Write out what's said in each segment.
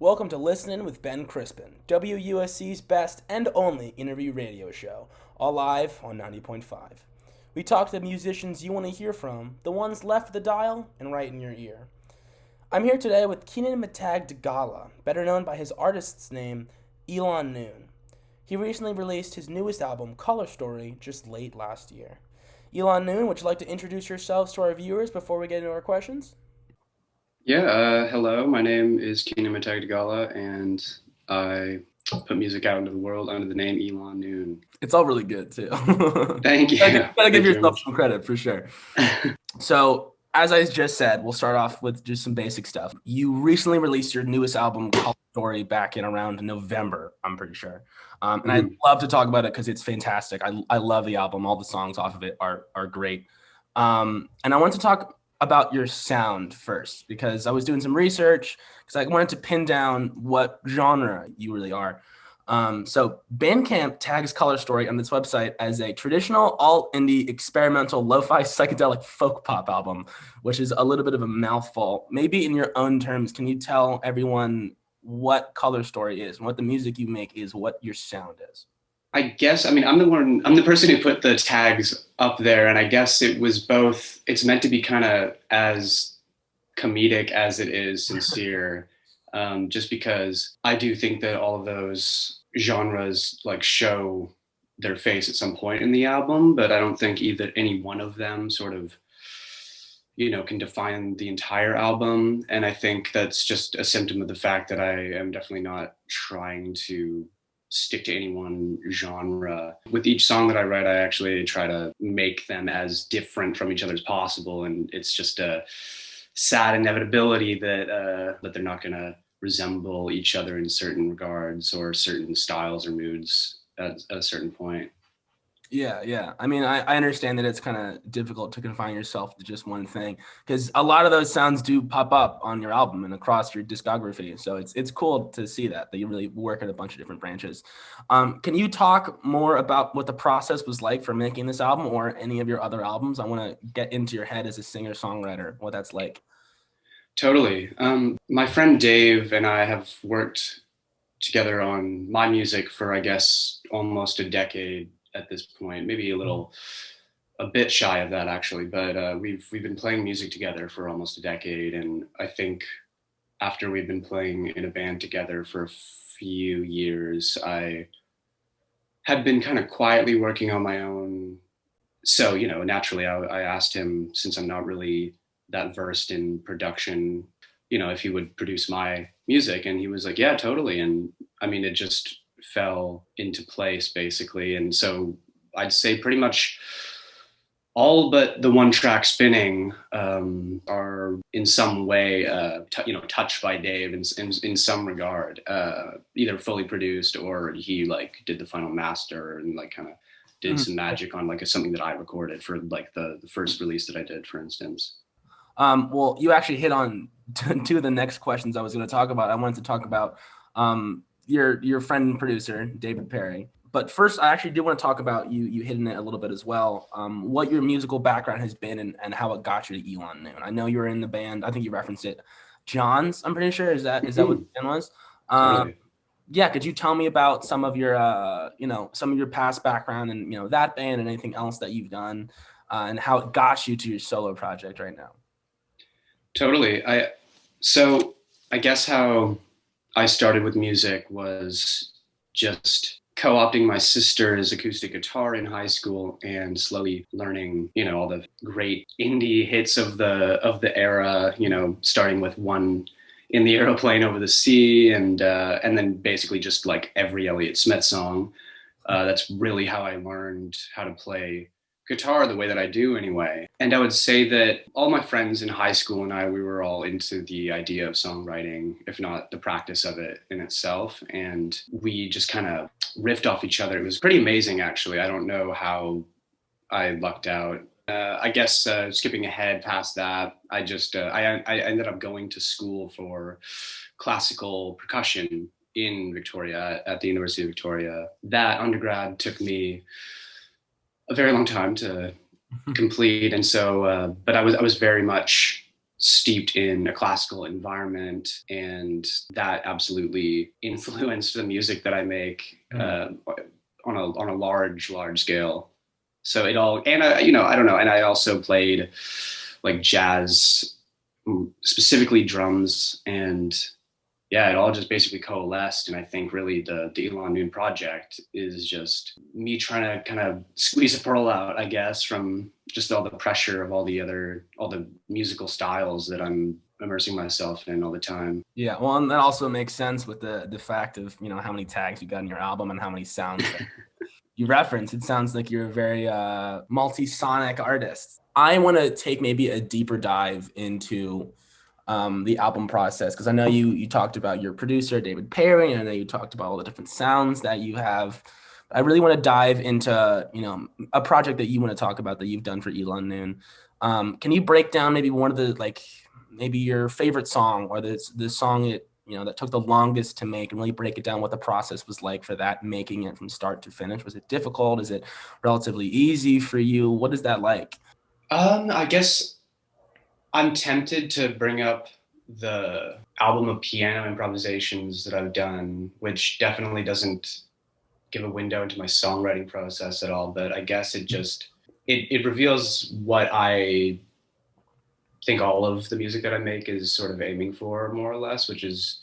Welcome to Listening with Ben Crispin, WUSC's best and only interview radio show, all live on 90.5. We talk to the musicians you want to hear from, the ones left the dial and right in your ear. I'm here today with Keenan Mittag-Degala, better known by his artist's name, Elan Noon. He recently released his newest album, Color Story, just late last year. Elan Noon, would you like to introduce yourselves to our viewers before we get into our questions? Yeah, hello. My name is Keenan Mittag-Degala, and I put music out into the world under the name Elan Noon. It's all really good, too. Thank you. Gotta give yourself some credit, for sure. So, as I just said, we'll start off with just some basic stuff. You recently released your newest album, Color Story, back in around November, I'm pretty sure. And I'd love to talk about it because it's fantastic. I love the album. All the songs off of it are great. And I want to talk about your sound first, because I was doing some research because I wanted to pin down what genre you really are. So Bandcamp tags Color Story on this website as a traditional alt-indie experimental lo-fi psychedelic folk pop album, which is a little bit of a mouthful. Maybe in your own terms, can you tell everyone what Color Story is and what the music you make is, what your sound is? I guess, I'm the person who put the tags up there, and I guess it was both, it's meant to be kind of as comedic as it is sincere, just because I do think that all of those genres like show their face at some point in the album, but I don't think either any one of them sort of, can define the entire album. And I think that's just a symptom of the fact that I am definitely not trying to stick to any one genre. With each song that I write, I actually try to make them as different from each other as possible, and it's just a sad inevitability that they're not going to resemble each other in certain regards or certain styles or moods at a certain point. Yeah. I mean, I understand that it's kind of difficult to confine yourself to just one thing, because a lot of those sounds do pop up on your album and across your discography. So it's cool to see that you really work at a bunch of different branches. Can you talk more about what the process was like for making this album or any of your other albums? I want to get into your head as a singer-songwriter, what that's like. Totally. My friend Dave and I have worked together on my music for, I guess, almost a decade at this point, maybe a bit shy of that actually, but we've been playing music together for almost a decade, and I think after we've been playing in a band together for a few years, I had been kind of quietly working on my own. So, naturally I asked him, since I'm not really that versed in production, if he would produce my music, and he was like, yeah, totally. And I mean, it just fell into place basically. And so I'd say pretty much all but the one track Spinning are in some way touched by Dave in some regard, either fully produced or he like did the final master and like kind of did some magic on like something that I recorded for like the first release that I did, for instance. Well, you actually hit on two of the next questions I was going to talk about. I wanted to talk about your friend and producer, David Perry. But first, I actually do want to talk about you hitting it a little bit as well, what your musical background has been and how it got you to Elan Noon. I know you were in the band. I think you referenced it. John's, I'm pretty sure. Is that what the band was? Totally. Yeah, could you tell me about some of your past background and, that band and anything else that you've done and how it got you to your solo project right now? Totally. So I guess how I started with music was just co-opting my sister's acoustic guitar in high school and slowly learning, all the great indie hits of the era, starting with One in the Aeroplane Over the Sea and then basically just like every Elliott Smith song. That's really how I learned how to play guitar the way that I do anyway. And I would say that all my friends in high school and we were all into the idea of songwriting, if not the practice of it in itself. And we just kind of riffed off each other. It was pretty amazing, actually. I don't know how I lucked out. I guess skipping ahead past that, I ended up going to school for classical percussion in Victoria at the University of Victoria. That undergrad took me a very long time to complete. And so, but I was very much steeped in a classical environment, and that absolutely influenced the music that I make on a large scale. So it all, and I don't know, and I also played like jazz, specifically drums, and yeah, it all just basically coalesced. And I think really the Elan Noon project is just me trying to kind of squeeze a pearl out, I guess, from just all the pressure of all the musical styles that I'm immersing myself in all the time. Yeah, well, and that also makes sense with the fact of, how many tags you got in your album and how many sounds you reference. It sounds like you're a very multi-sonic artist. I want to take maybe a deeper dive into the album process, because I know you talked about your producer, David Perry, and I know you talked about all the different sounds that you have. I really want to dive into, a project that you want to talk about that you've done for Elan Noon. Can you break down maybe one of the, maybe your favorite song, or the song that took the longest to make, and really break it down what the process was like for that, making it from start to finish? Was it difficult? Is it relatively easy for you? What is that like? I guess I'm tempted to bring up the album of piano improvisations that I've done, which definitely doesn't give a window into my songwriting process at all. But I guess it reveals what I think all of the music that I make is sort of aiming for, more or less, which is,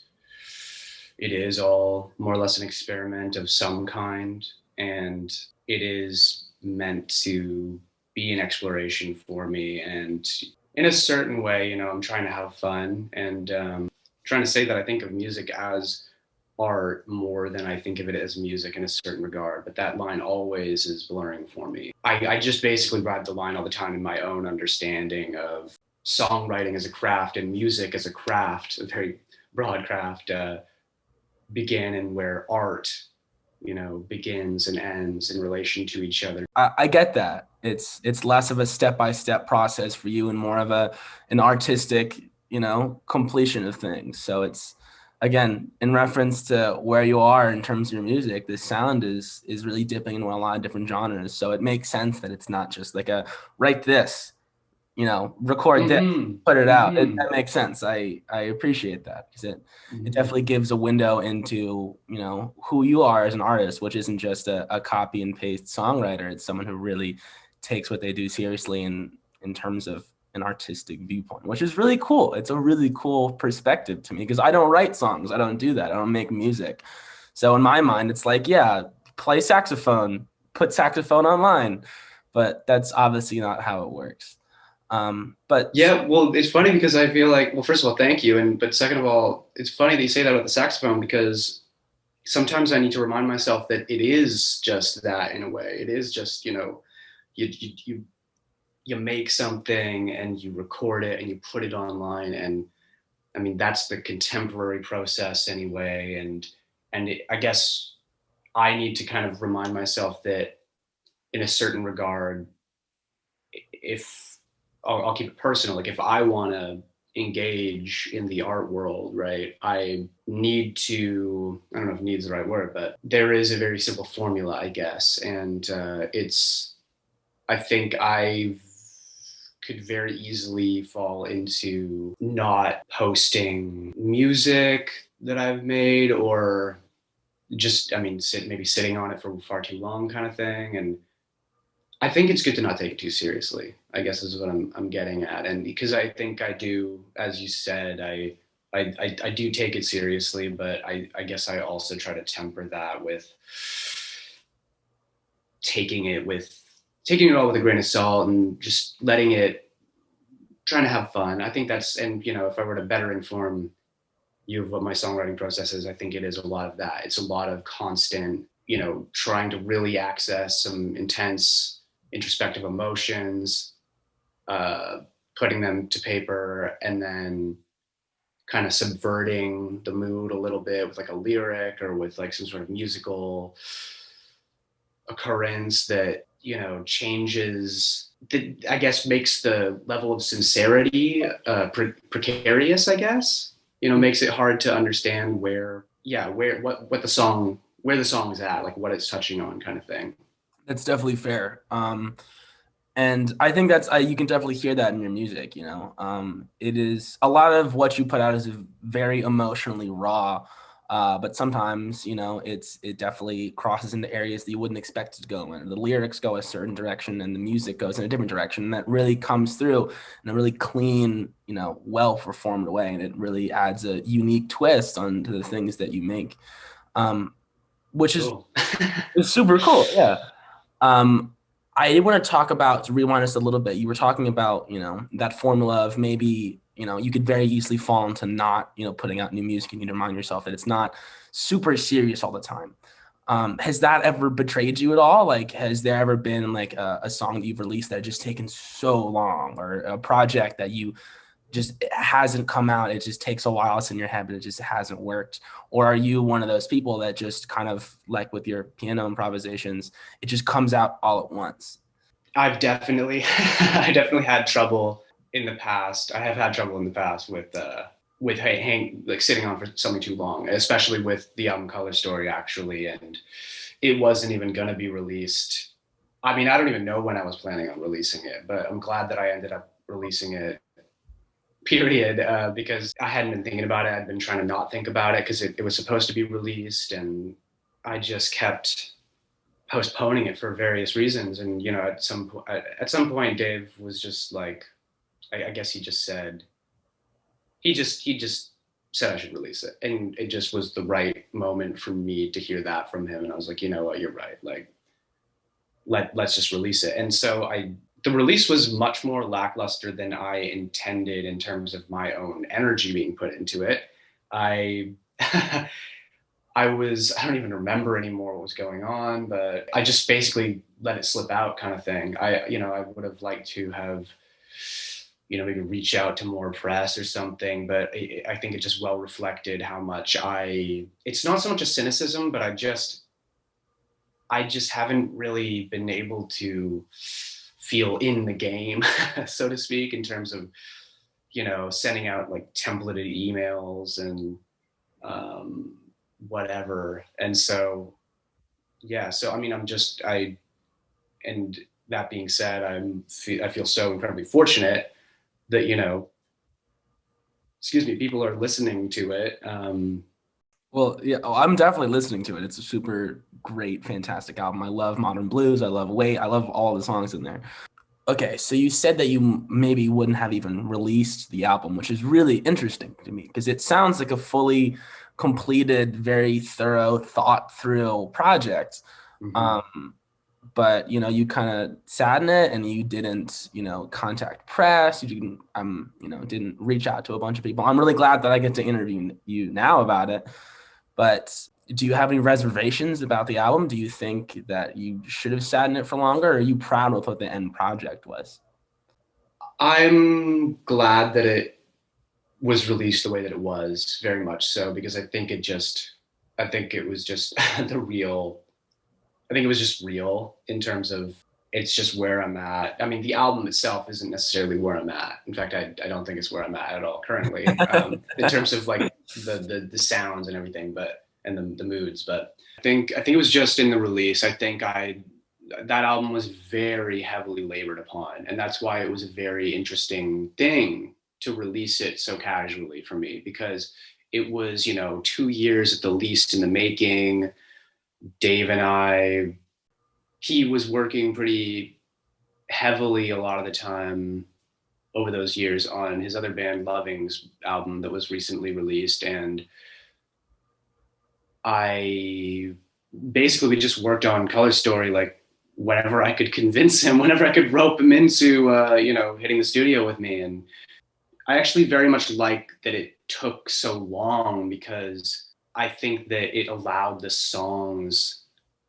it is all more or less an experiment of some kind. And it is meant to be an exploration for me. And in a certain way, I'm trying to have fun, and trying to say that I think of music as art more than I think of it as music in a certain regard. But that line always is blurring for me. I just basically ride the line all the time in my own understanding of songwriting as a craft and music as a craft, a very broad craft, begin, and where art, begins and ends in relation to each other. I get that. It's less of a step-by-step process for you and more of an artistic, completion of things. So it's, again, in reference to where you are in terms of your music, the sound is really dipping into a lot of different genres. So it makes sense that it's not just like write this, record this, put it out. That makes sense. I appreciate that, because it definitely gives a window into, who you are as an artist, which isn't just a copy and paste songwriter. It's someone who really takes what they do seriously in terms of an artistic viewpoint, which is really cool. It's a really cool perspective to me, because I don't write songs. I don't do that. I don't make music. So in my mind, it's like, yeah, play saxophone, put saxophone online, but that's obviously not how it works. But yeah, well, it's funny because I feel like, well, first of all, thank you. But second of all, it's funny that you say that about the saxophone, because sometimes I need to remind myself that it is just that in a way. It is just, you make something and you record it and you put it online. And I mean, that's the contemporary process anyway. And I guess I need to kind of remind myself that in a certain regard, if I'll keep it personal, like if I want to engage in the art world, right, I need to, I don't know if needs the right word, but there is a very simple formula, I guess. And I think I could very easily fall into not posting music that I've made, or just, maybe sitting on it for far too long kind of thing. And I think it's good to not take it too seriously, I guess is what I'm getting at. And because I think I do, as you said, I do take it seriously, but I guess I also try to temper that with taking it all with a grain of salt, and just trying to have fun. I think that's, and if I were to better inform you of what my songwriting process is, I think it is a lot of that. It's a lot of constant, trying to really access some intense introspective emotions, putting them to paper, and then kind of subverting the mood a little bit with like a lyric, or with like some sort of musical occurrence that, changes, that I guess makes the level of sincerity precarious, I guess, makes it hard to understand where the song is at, like what it's touching on, kind of thing. That's definitely fair. And I think that's you can definitely hear that in your music. It is a lot of what you put out is very emotionally raw, but sometimes it definitely crosses into areas that you wouldn't expect it to go in. The lyrics go a certain direction, and the music goes in a different direction, and that really comes through in a really clean, well performed way, and it really adds a unique twist onto the things that you make, which Cool. is super cool. Yeah. I want to rewind us a little bit. You were talking about, that formula of maybe, you could very easily fall into not, putting out new music. You need to remind yourself that it's not super serious all the time. Has that ever betrayed you at all? Like, has there ever been like a song that you've released that had just taken so long, or a project that you just it hasn't come out, it just takes a while, it's in your head, but it just hasn't worked? Or are you one of those people that just kind of like with your piano improvisations, it just comes out all at once? I've definitely I definitely had trouble in the past. I have had trouble in the past with like sitting on for something too long, especially with the album Color Story actually, and it wasn't even going to be released. I mean, I don't even know when I was planning on releasing it, but I'm glad that I ended up releasing it, period, because I hadn't been thinking about it. I'd been trying to not think about it because it was supposed to be released, and I just kept postponing it for various reasons. And at some point, Dave was just like, I guess he just said he just said I should release it, and it just was the right moment for me to hear that from him. And I was like, you know what, you're right. Like, let's just release it. And so the release was much more lackluster than I intended in terms of my own energy being put into it. I I don't even remember anymore what was going on, but I just basically let it slip out, kind of thing. I would have liked to have, maybe reach out to more press or something, but I think it just well reflected how much it's not so much a cynicism, but I just haven't really been able to feel in the game, so to speak, in terms of, sending out like templated emails and whatever. And so, yeah, so I mean, and that being said, I feel so incredibly fortunate that, people are listening to it. Well, yeah, I'm definitely listening to it. It's a super great, fantastic album. I love Modern Blues. I love Wait. I love all the songs in there. Okay, so you said that you maybe wouldn't have even released the album, which is really interesting to me because it sounds like a fully completed, very thorough, thought through project. Mm-hmm. But you kind of sat in it, and you didn't, contact press. You didn't, didn't reach out to a bunch of people. I'm really glad that I get to interview you now about it. But do you have any reservations about the album? Do you think that you should have sat in it for longer, or are you proud with what the end project was? I'm glad that it was released the way that it was, very much so, because I think it was just I think it was just real in terms of it's just where I'm at. I mean, the album itself isn't necessarily where I'm at. In fact, I don't think it's where I'm at all currently, in terms of like the sounds and everything, and the moods. But I think it was just in the release. I think that album was very heavily labored upon, and that's why it was a very interesting thing to release it so casually for me, because it was 2 years at the least in the making. Dave and he was working pretty heavily a lot of the time over those years on his other band Loving's album that was recently released. And we just worked on Color Story, like whenever I could convince him, whenever I could rope him into, hitting the studio with me. And I actually very much like that it took so long, because I think that it allowed the songs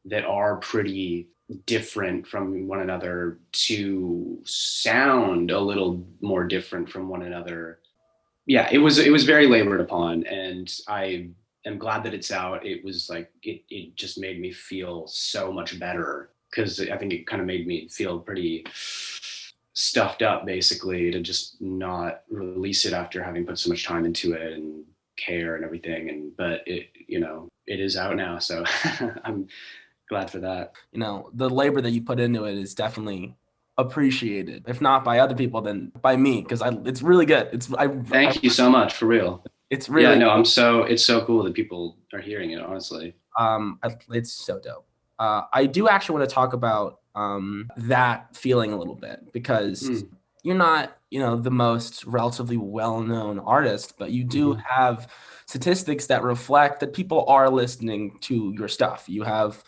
that are pretty different from one another to sound a little more different from one another. Yeah, it was very labored upon, and I am glad that it's out. It was like it just made me feel so much better, because I think it kind of made me feel pretty stuffed up, basically, to just not release it after having put so much time into it and care and everything. But it is out now, so I'm glad for that. The labor that you put into it is definitely appreciated, if not by other people, then by me, because it's really good. Thank you so much, for real. It's really, yeah, no, it's so cool that people are hearing it, honestly. it's so dope. I do actually want to talk about that feeling a little bit, because you're not, the most relatively well-known artist, but you do have statistics that reflect that people are listening to your stuff. You have,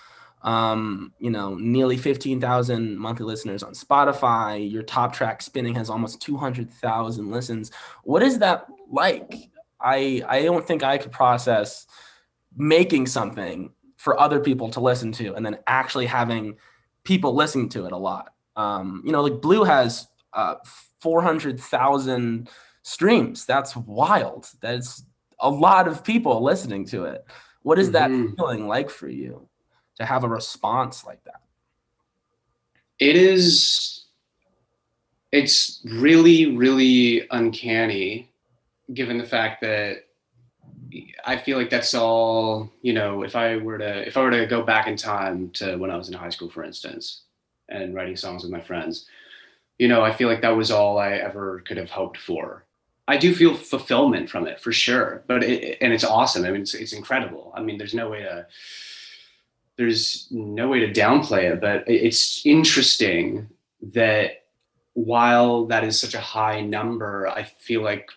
nearly 15,000 monthly listeners on Spotify. Your top track, Spinning, has almost 200,000 listens. What is that like? I don't think I could process making something for other people to listen to and then actually having people listening to it a lot. Like Blue has 400,000 streams. That's wild. That's a lot of people listening to it. What is that feeling like for you to have a response like that? It's really, really uncanny, given the fact that I feel like that's all, if I were to go back in time to when I was in high school, for instance, and writing songs with my friends, I feel like that was all I ever could have hoped for. I do feel fulfillment from it, for sure, and it's awesome. I mean, it's incredible. I mean, there's no way to downplay it, but it's interesting that while that is such a high number, I feel like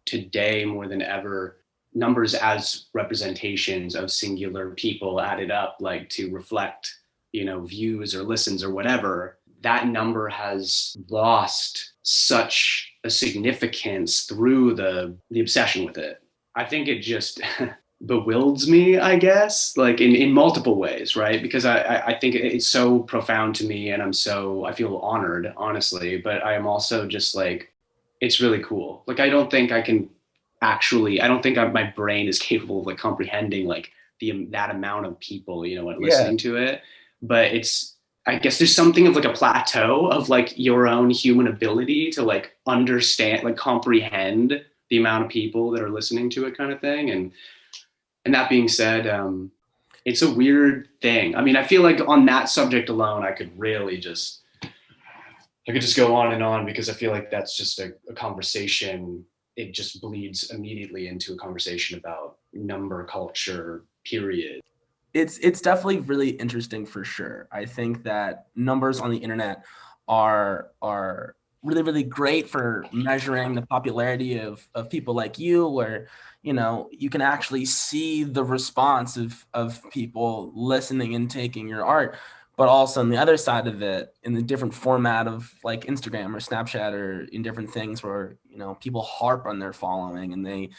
today more than ever, numbers as representations of singular people added up, like to reflect, views or listens or whatever, that number has lost such a significance through the obsession with it. I think it just bewilders me, I guess, like in multiple ways, right? Because I think it's so profound to me, and I feel honored, honestly, but I am also just like, it's really cool. Like, I don't think my brain is capable of like comprehending like that amount of people, listening to it. But I guess there's something of like a plateau of like your own human ability to like understand, like comprehend the amount of people that are listening to it, kind of thing. And that being said, it's a weird thing. I mean, I feel like on that subject alone, I could just go on and on, because I feel like that's just a conversation. It just bleeds immediately into a conversation about number culture, period. It's definitely really interesting, for sure. I think that numbers on the internet are really, really great for measuring the popularity of people like you, where, you can actually see the response of people listening and taking your art. But also on the other side of it, in the different format of like Instagram or Snapchat or in different things where, people harp on their following, and they,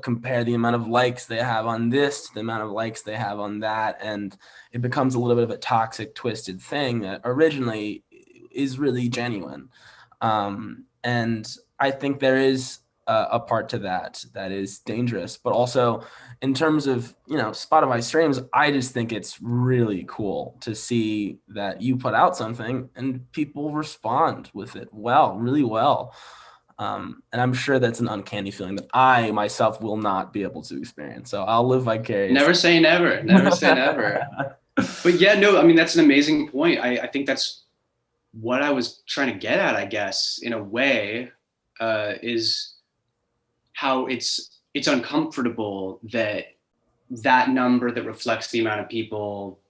compare the amount of likes they have on this to the amount of likes they have on that. And it becomes a little bit of a toxic, twisted thing that originally is really genuine. And I think there is a part to that is dangerous, but also in terms of, Spotify streams, I just think it's really cool to see that you put out something and people respond with it really well. And I'm sure that's an uncanny feeling that I myself will not be able to experience. So I'll live vicariously. Never say never. Never say never. But yeah, no, I mean, that's an amazing point. I think that's what I was trying to get at, I guess, in a way, is how it's uncomfortable that number that reflects the amount of people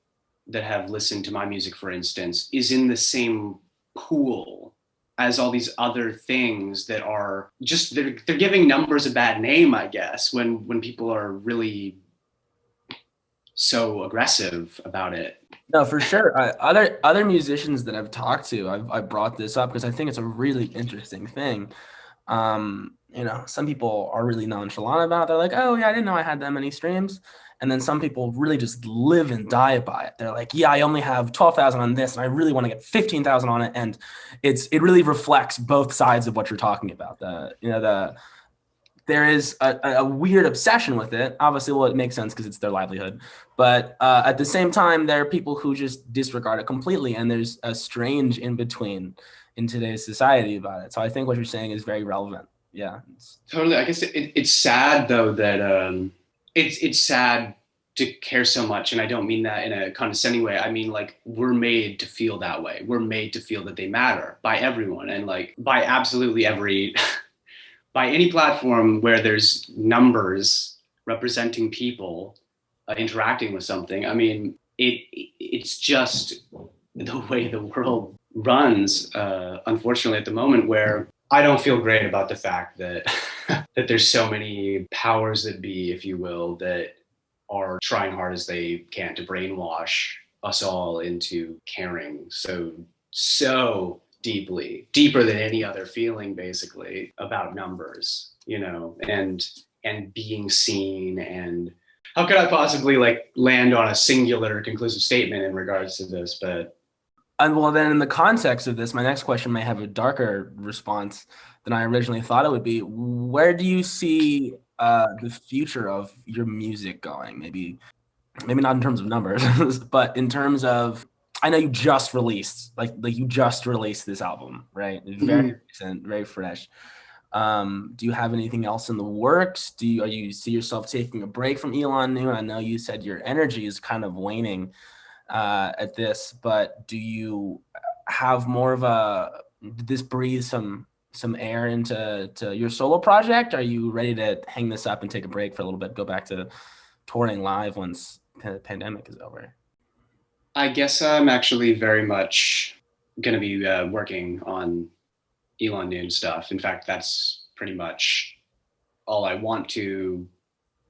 that have listened to my music, for instance, is in the same pool as all these other things that are just, they're giving numbers a bad name, I guess, when people are really so aggressive about it. No, for sure. Other musicians that I've talked to, I've brought this up because I think it's a really interesting thing. Some people are really nonchalant about it. They're like, oh yeah, I didn't know I had that many streams. And then some people really just live and die by it. They're like, yeah, I only have 12,000 on this, and I really want to get 15,000 on it. And it really reflects both sides of what you're talking about. There is a weird obsession with it. Obviously, well, it makes sense because it's their livelihood. But at the same time, there are people who just disregard it completely. And there's a strange in-between in today's society about it. So I think what you're saying is very relevant. Yeah. Totally. I guess it's sad, though, that it's sad to care so much. And I don't mean that in a condescending way. I mean, like, we're made to feel that way. We're made to feel that they matter by everyone, and like by absolutely every, by any platform where there's numbers representing people interacting with something. I mean, it's just the way the world runs, unfortunately, at the moment, where I don't feel great about the fact that that there's so many powers that be, if you will, that are trying hard as they can to brainwash us all into caring so deeply, deeper than any other feeling, basically, about numbers, you know, and being seen. And how could I possibly like land on a singular conclusive statement in regards to this? But And well, then in the context of this, my next question may have a darker response than I originally thought it would be. Where do you see the future of your music going? Maybe not in terms of numbers, but in terms of, I know you just released, like you just released this album, right? Very recent, very fresh. Do you have anything else in the works? Are you see yourself taking a break from Elan Noon? I know you said your energy is kind of waning at this, but do you have more of did this breathe some air into your solo project? Are you ready to hang this up and take a break for a little bit, go back to touring live once the pandemic is over? I guess I'm actually very much going to be working on Elan Noon stuff. In fact, that's pretty much all I want to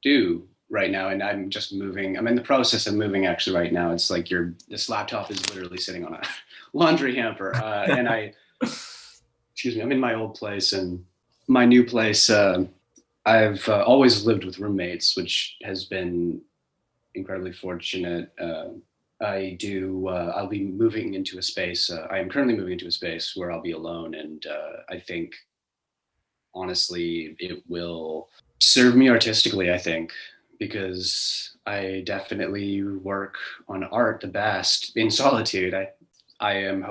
do right now. And I'm just moving. I'm in the process of moving actually right now. It's like this laptop is literally sitting on a laundry hamper. And excuse me, I'm in my old place, and my new place, I've always lived with roommates, which has been incredibly fortunate. I'll be moving into a space. I am currently moving into a space where I'll be alone. And I think, honestly, it will serve me artistically, I think, because I definitely work on art the best in solitude. I am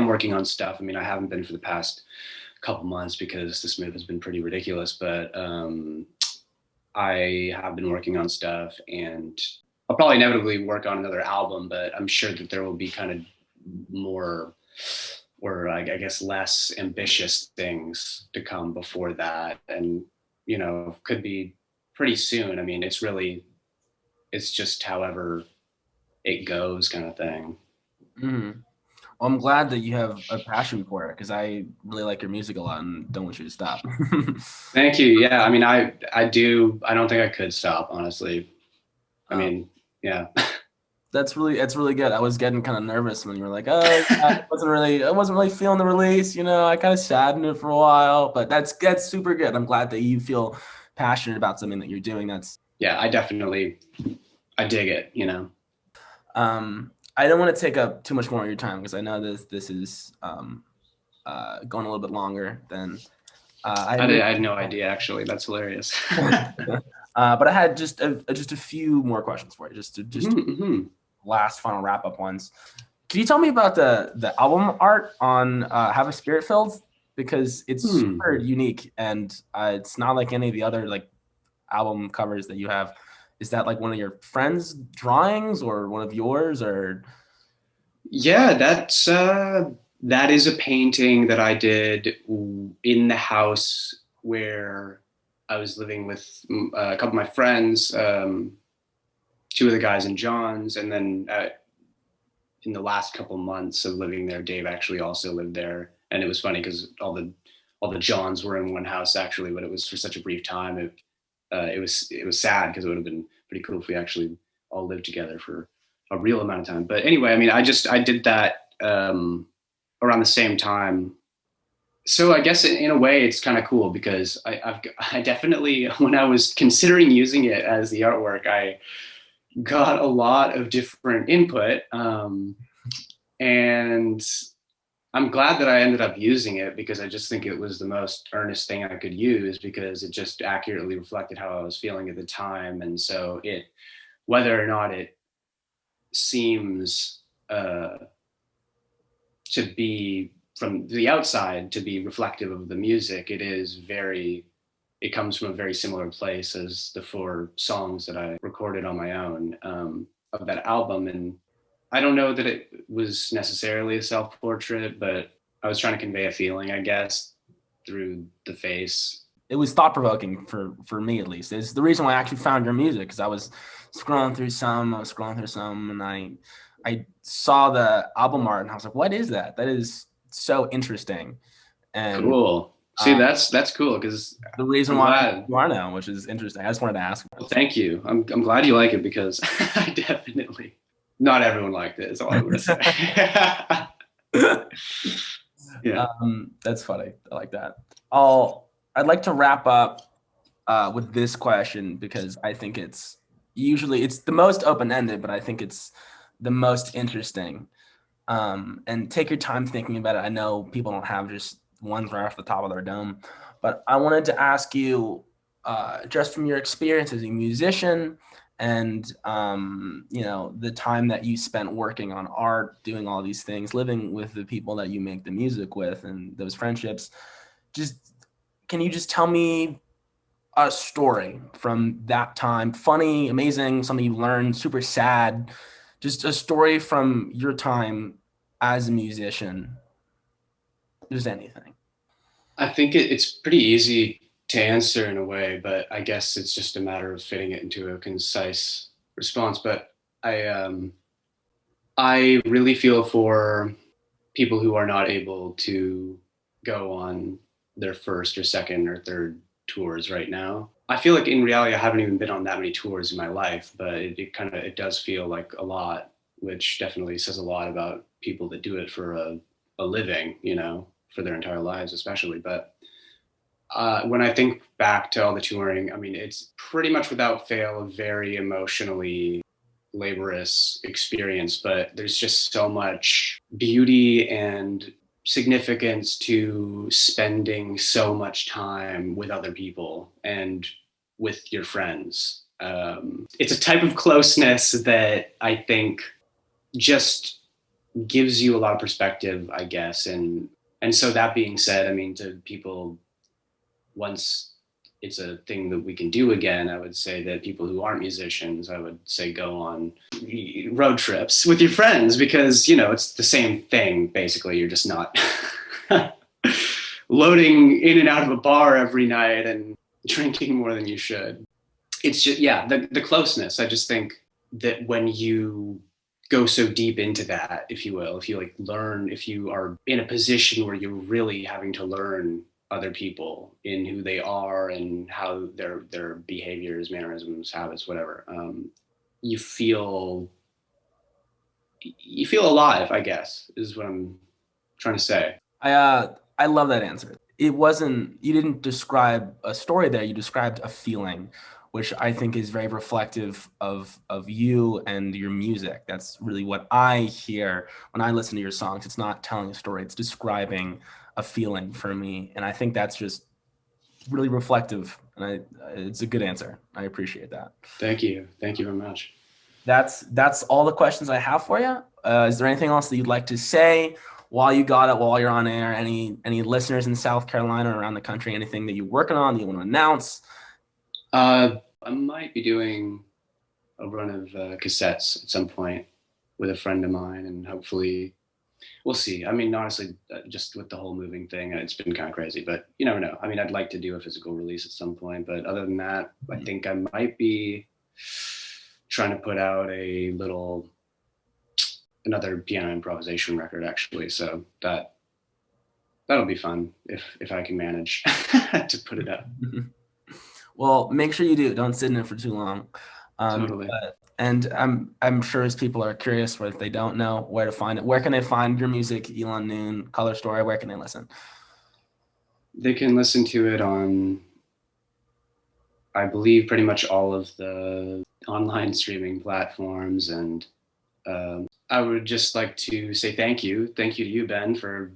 working on stuff. I mean, I haven't been for the past couple months because this move has been pretty ridiculous, but I have been working on stuff, and I'll probably inevitably work on another album, but I'm sure that there will be kind of more, or I guess less ambitious things to come before that. And, you know, could be pretty soon. I mean, it's just however it goes kind of thing. Mm-hmm. Well, I'm glad that you have a passion for it, because I really like your music a lot and don't want you to stop. Thank you. Yeah. I mean, I don't think I could stop, honestly. I mean, yeah. It's really good. I was getting kind of nervous when you were like, "Oh, I wasn't really feeling the release." You know, I kind of sat in it for a while, but that's super good. I'm glad that you feel passionate about something that you're doing. Yeah, I dig it. You know. I don't want to take up too much more of your time, because I know this is going a little bit longer than. I had no idea, actually. That's hilarious. But I had just a few more questions for you, just last final wrap up ones. Can you tell me about the album art on Have a Spirit Filled? Because it's super unique, and it's not like any of the other like album covers that you have. Is that like one of your friends' drawings or one of yours, or? Yeah, that is a painting that I did in the house where I was living with a couple of my friends, two of the guys in John's, and then in the last couple of months of living there, Dave actually also lived there. And it was funny because all the Johns were in one house actually, but it was for such a brief time. It was sad, because it would have been pretty cool if we actually all lived together for a real amount of time. But anyway, I mean, I did that around the same time. So I guess in a way it's kind of cool, because I definitely, when I was considering using it as the artwork, I got a lot of different input. And I'm glad that I ended up using it, because I just think it was the most earnest thing I could use, because it just accurately reflected how I was feeling at the time. And so whether or not it seems to be from the outside to be reflective of the music, it is very it comes from a very similar place as the 4 songs that I recorded on my own of that album. And I don't know that it was necessarily a self-portrait, but I was trying to convey a feeling, I guess, through the face. It was thought-provoking for me, at least. It's the reason why I actually found your music, because I was scrolling through some, and I saw the album art, and I was like, what is that? That is so interesting. And cool. See, that's cool, because the reason why you are now, which is interesting. I just wanted to ask. Well, thank you. I'm glad you like it, because I definitely, not everyone liked it, is all I would say. Yeah. That's funny. I like that. I'd like to wrap up with this question, because I think it's the most open-ended, but I think it's the most interesting. And take your time thinking about it. I know people don't have just ones right off the top of their dome, but I wanted to ask you, just from your experience as a musician and the time that you spent working on art, doing all these things, living with the people that you make the music with, and those friendships, can you just tell me a story from that time? Funny, amazing, something you learned, super sad, just a story from your time as a musician. Just anything. I think it's pretty easy to answer in a way, but I guess it's just a matter of fitting it into a concise response. But I really feel for people who are not able to go on their first or second or third tours right now. I feel like in reality, I haven't even been on that many tours in my life, but it does feel like a lot, which definitely says a lot about people that do it for a living, for their entire lives, especially. But when I think back to all the touring, I mean, it's pretty much without fail a very emotionally laborious experience, but there's just so much beauty and significance to spending so much time with other people and with your friends. It's a type of closeness that I think just gives you a lot of perspective, I guess. And so that being said, I mean, to people, once it's a thing that we can do again, I would say that people who aren't musicians, I would say go on road trips with your friends, because, it's the same thing, basically. You're just not loading in and out of a bar every night and drinking more than you should. It's just, the closeness. I just think that when you go so deep into that, if you will, if you learn, if you are in a position where you're really having to learn other people in who they are and how their behaviors, mannerisms, habits, whatever, you feel alive, I guess, is what I'm trying to say. I love that answer. You didn't describe a story there, you described a feeling, which I think is very reflective of you and your music. That's really what I hear when I listen to your songs. It's not telling a story, it's describing a feeling for me. And I think that's just really reflective. And it's a good answer. I appreciate that. Thank you. Thank you very much. That's all the questions I have for you. Is there anything else that you'd like to say while you're on air? Any listeners in South Carolina or around the country, anything that you're working on that you want to announce? I might be doing a run of cassettes at some point with a friend of mine, and hopefully we'll see. I mean, honestly, just with the whole moving thing, it's been kind of crazy, but you never know. I mean, I'd like to do a physical release at some point, but other than that, I think I might be trying to put out another piano improvisation record, actually. So that'll be fun if I can manage to put it up. Well, make sure you do. Don't sit in it for too long. Totally. And I'm sure as people are curious, or if they don't know where to find it, where can they find your music, Elan Noon, Color Story? Where can they listen? They can listen to it on, I believe, pretty much all of the online streaming platforms. And I would just like to say thank you. Thank you to you, Ben, for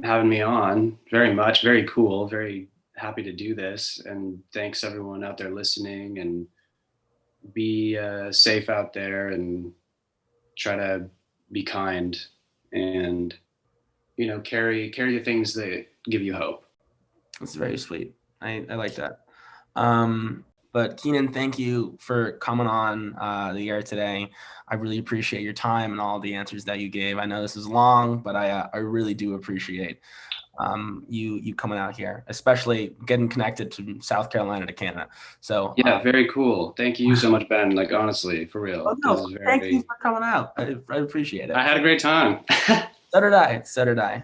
having me on. Very much. Very cool. Very happy to do this. And thanks everyone out there listening, and be safe out there and try to be kind, and, carry the things that give you hope. That's very sweet. I like that. But Keenan, thank you for coming on the air today. I really appreciate your time and all the answers that you gave. I know this is long, but I really do appreciate you coming out here, especially getting connected to South Carolina to Canada. So Yeah, very cool. Thank you so much, Ben. Like, honestly, for real. oh, no, This is thank you very, for coming out. I appreciate it. I had a great time. So did I. So did I.